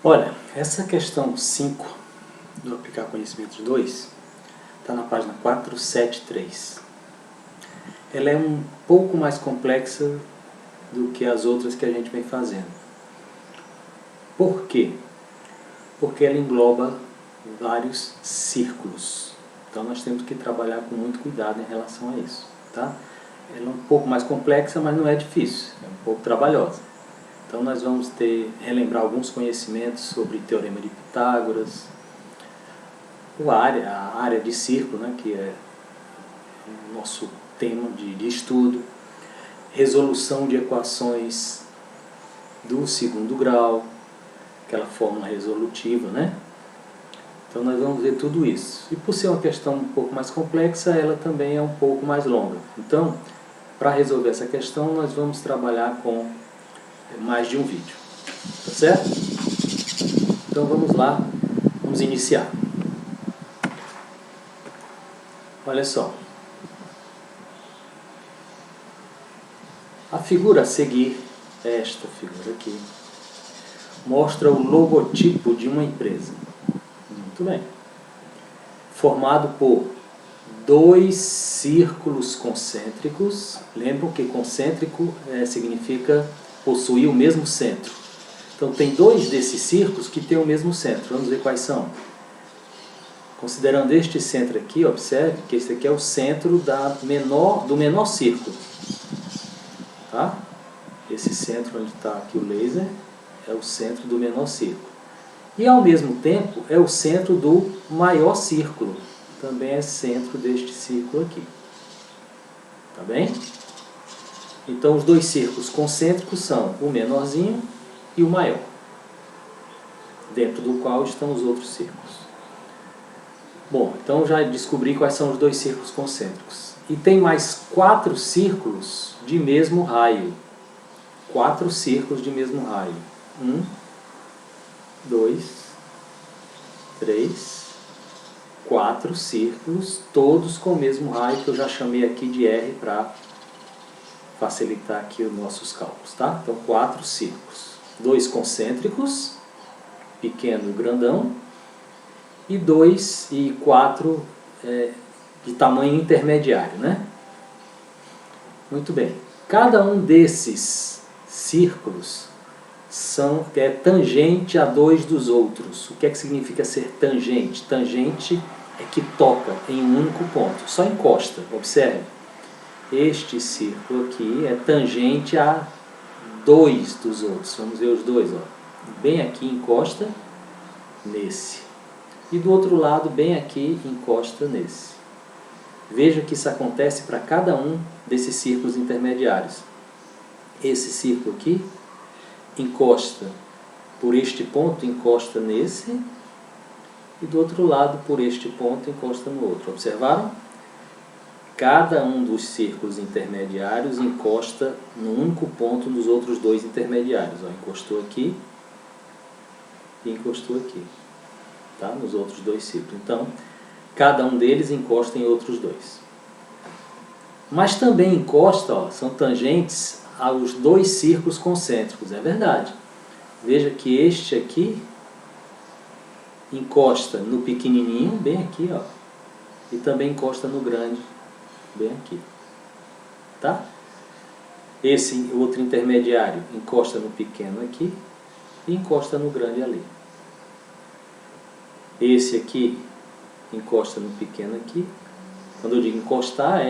Olha, essa questão 5 do aplicar conhecimentos 2 está na página 473. Ela é um pouco mais complexa do que as outras que a gente vem fazendo. Por quê? Porque ela engloba vários círculos. Então nós temos que trabalhar com muito cuidado em relação a isso, tá? Ela é um pouco mais complexa, mas não é difícil, é um pouco trabalhosa. Então nós vamos relembrar alguns conhecimentos sobre Teorema de Pitágoras, a área de círculo, né, que é o nosso tema de estudo, resolução de equações do segundo grau, aquela fórmula resolutiva, né? Então nós vamos ver tudo isso. E por ser uma questão um pouco mais complexa, ela também é um pouco mais longa. Então, para resolver essa questão, nós vamos trabalhar com mais de um vídeo. Tá certo? Então vamos lá, vamos iniciar. Olha só. A figura a seguir, esta figura aqui, mostra o logotipo de uma empresa. Muito bem. Formado por dois círculos concêntricos. Lembram que concêntrico significa possuir o mesmo centro. Então tem dois desses círculos que têm o mesmo centro. Vamos ver quais são. Considerando este centro aqui, observe que esse aqui é o centro do menor círculo. Tá? Esse centro onde está aqui o laser é o centro do menor círculo. E ao mesmo tempo é o centro do maior círculo. Também é centro deste círculo aqui. Tá bem? Então os dois círculos concêntricos são o menorzinho e o maior, dentro do qual estão os outros círculos. Bom, então já descobri quais são os dois círculos concêntricos. E tem mais 4 círculos de mesmo raio. 4 círculos de mesmo raio. 1, 2, 3, 4 círculos, todos com o mesmo raio, que eu já chamei aqui de R para facilitar aqui os nossos cálculos, tá? Então 4 círculos. 2 concêntricos, pequeno e grandão, e 2 e 4 de tamanho intermediário, né? Muito bem. Cada um desses círculos é tangente a 2 dos outros. O que é que significa ser tangente? Tangente é que toca em um único ponto, só encosta. Observe, este círculo aqui é tangente a 2 dos outros. Vamos ver os dois, ó. Bem aqui encosta nesse. E do outro lado, bem aqui, encosta nesse. Veja que isso acontece para cada um desses círculos intermediários. Esse círculo aqui encosta por este ponto, encosta nesse, e do outro lado, por este ponto, encosta no outro. Observaram? Cada um dos círculos intermediários encosta no único ponto dos outros dois intermediários. Ó, encostou aqui e encostou aqui, tá? Nos outros dois círculos. Então, cada um deles encosta em outros dois. Mas também encosta, ó, são tangentes aos dois círculos concêntricos, é verdade. Veja que este aqui encosta no pequenininho, bem aqui, ó, e também encosta no grande, bem aqui. Tá? Esse outro intermediário encosta no pequeno aqui e encosta no grande ali. Esse aqui encosta no pequeno aqui. Quando eu digo encostar,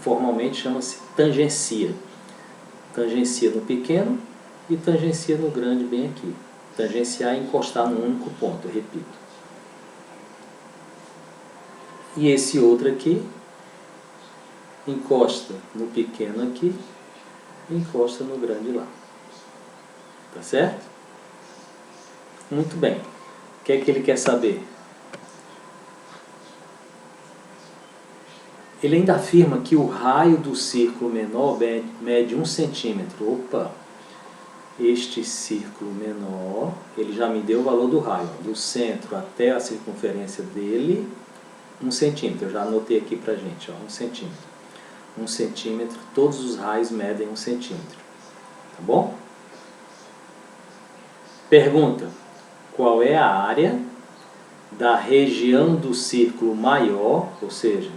formalmente chama-se tangencia. Tangencia no pequeno e tangencia no grande bem aqui. Tangenciar é encostar num único ponto, eu repito. E esse outro aqui encosta no pequeno aqui e encosta no grande lá. Tá certo? Muito bem. O que é que ele quer saber? Ele ainda afirma que o raio do círculo menor mede 1 centímetro. Opa! Este círculo menor, ele já me deu o valor do raio. Do centro até a circunferência dele, 1 centímetro. Eu já anotei aqui pra gente, ó, 1 centímetro. 1 centímetro, todos os raios medem 1 centímetro. Tá bom? Pergunta: qual é a área da região do círculo maior, ou seja,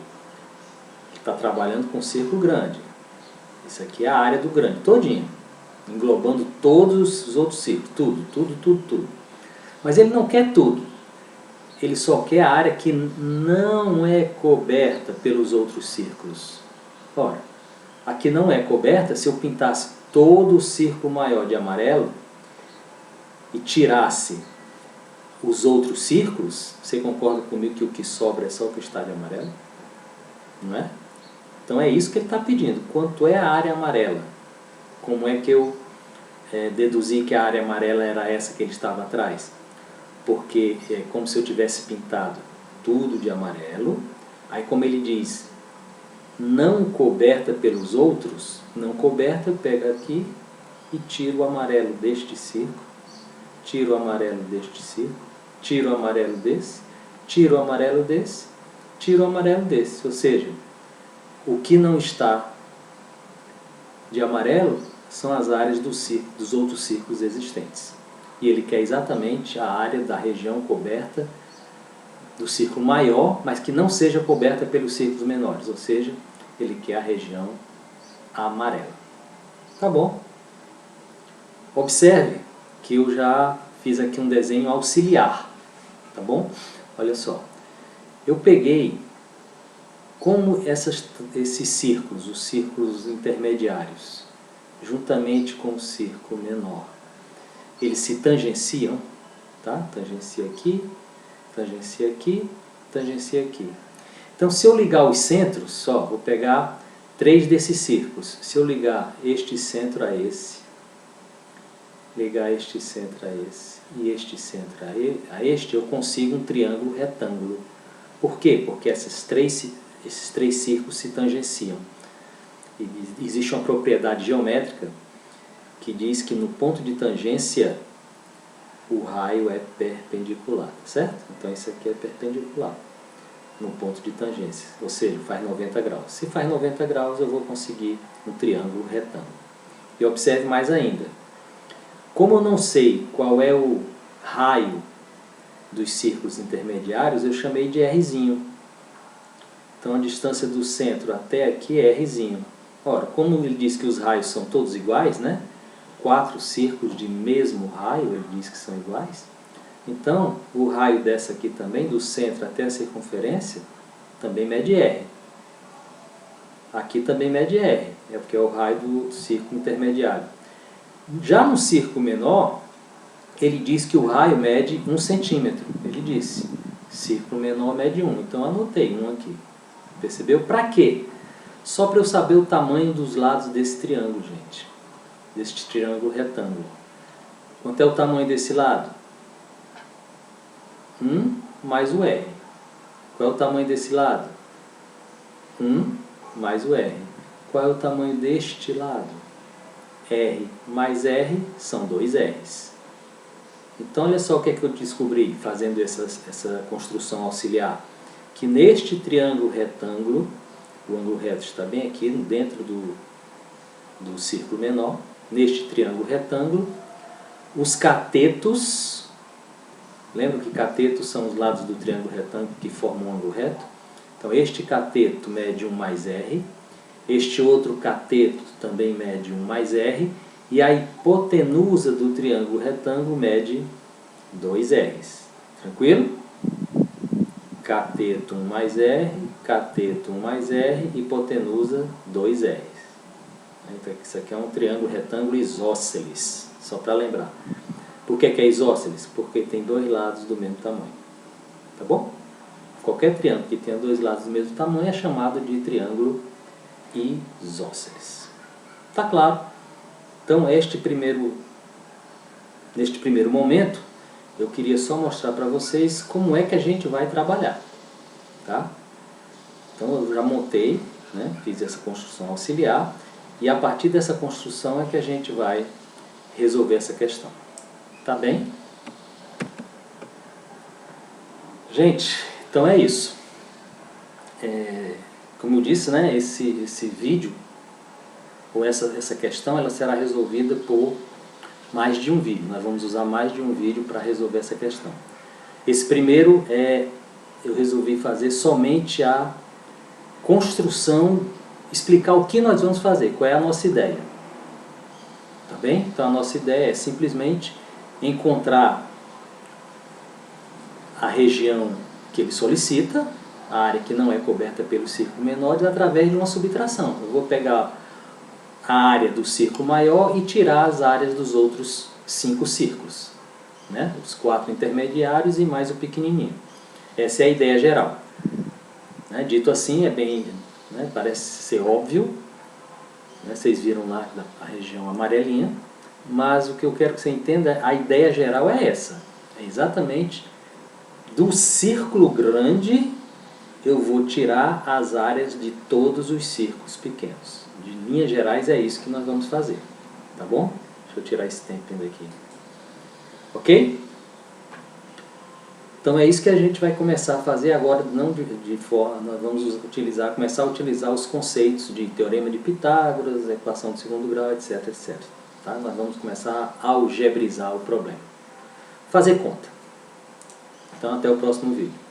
está trabalhando com um círculo grande. Isso aqui é a área do grande, todinho, englobando todos os outros círculos, tudo. Mas ele não quer tudo. Ele só quer a área que não é coberta pelos outros círculos. Ora, a que não é coberta, se eu pintasse todo o círculo maior de amarelo e tirasse os outros círculos, você concorda comigo que o que sobra é só o que está de amarelo? Não é? Então é isso que ele está pedindo. Quanto é a área amarela? Como é que eu deduzi que a área amarela era essa que ele estava atrás? Porque é como se eu tivesse pintado tudo de amarelo. Aí como ele diz, não coberta pelos outros, não coberta, eu pego aqui e tiro o amarelo deste círculo, tiro o amarelo deste círculo, tiro o amarelo desse, tiro o amarelo desse, tiro o amarelo desse. Ou seja, o que não está de amarelo são as áreas dos outros círculos existentes. E ele quer exatamente a área da região coberta do círculo maior, mas que não seja coberta pelos círculos menores. Ou seja, ele quer a região amarela. Tá bom? Observe que eu já fiz aqui um desenho auxiliar. Tá bom? Olha só. Eu peguei como esses círculos, os círculos intermediários, juntamente com o círculo menor, eles se tangenciam, tá? Tangencia aqui, tangencia aqui, tangencia aqui. Então, se eu ligar os centros, só, vou pegar 3 desses círculos. Se eu ligar este centro a esse, ligar este centro a esse e este centro a este, eu consigo um triângulo retângulo. Por quê? Porque esses três círculos se tangenciam. E existe uma propriedade geométrica que diz que no ponto de tangência o raio é perpendicular, certo? Então isso aqui é perpendicular no ponto de tangência, ou seja, faz 90 graus. Se faz 90 graus, eu vou conseguir um triângulo retângulo. E observe mais ainda. Como eu não sei qual é o raio dos círculos intermediários, eu chamei de Rzinho. Então a distância do centro até aqui é Rzinho. Ora, como ele diz que os raios são todos iguais, né? 4 círculos de mesmo raio, ele diz que são iguais. Então, o raio dessa aqui também, do centro até a circunferência, também mede R. Aqui também mede R, é porque é o raio do círculo intermediário. Já no círculo menor, ele diz que o raio mede 1 centímetro. Ele disse, círculo menor mede 1. Então, anotei 1 aqui. Percebeu? Para quê? Só para eu saber o tamanho dos lados desse triângulo, gente. Deste triângulo retângulo. Quanto é o tamanho desse lado? 1 mais o R. Qual é o tamanho desse lado? 1 mais o R. Qual é o tamanho deste lado? R mais R são 2 R's. Então, olha só o que é que eu descobri fazendo essa construção auxiliar. Que neste triângulo retângulo, o ângulo reto está bem aqui dentro do círculo menor, neste triângulo retângulo, os catetos, lembra que catetos são os lados do triângulo retângulo que formam um ângulo reto? Então, este cateto mede 1 mais R, este outro cateto também mede 1 mais R, e a hipotenusa do triângulo retângulo mede 2 R's. Tranquilo? Cateto 1 mais R, cateto 1 mais R, hipotenusa 2 R's. Então, isso aqui é um triângulo retângulo isósceles, só para lembrar. Por que é isósceles? Porque tem 2 lados do mesmo tamanho. Tá bom? Qualquer triângulo que tenha 2 lados do mesmo tamanho é chamado de triângulo isósceles. Tá claro? Então, neste primeiro momento, eu queria só mostrar para vocês como é que a gente vai trabalhar. Tá? Então, eu já montei, né? Fiz essa construção auxiliar, e a partir dessa construção é que a gente vai resolver essa questão. Tá bem? Gente, então é isso. Como eu disse, né, esse vídeo, ou essa questão, ela será resolvida por mais de um vídeo. Nós vamos usar mais de um vídeo para resolver essa questão. Esse primeiro eu resolvi fazer somente a construção, explicar o que nós vamos fazer, qual é a nossa ideia. Tá bem? Então a nossa ideia é simplesmente encontrar a região que ele solicita, a área que não é coberta pelos círculos menores, através de uma subtração. Eu vou pegar a área do círculo maior e tirar as áreas dos outros 5 círculos, né? Os 4 intermediários e mais o pequenininho. Essa é a ideia geral. Né? Dito assim, é bem, né? Parece ser óbvio, né? Vocês viram lá a região amarelinha, mas o que eu quero que você entenda, a ideia geral é essa. É exatamente do círculo grande eu vou tirar as áreas de todos os círculos pequenos. De linhas gerais é isso que nós vamos fazer. Tá bom? Deixa eu tirar esse tempinho daqui. Ok? Então é isso que a gente vai começar a fazer agora, não de forma, nós vamos começar a utilizar os conceitos de teorema de Pitágoras, equação de segundo grau, etc, etc. Tá? Nós vamos começar a algebrizar o problema. Fazer conta. Então até o próximo vídeo.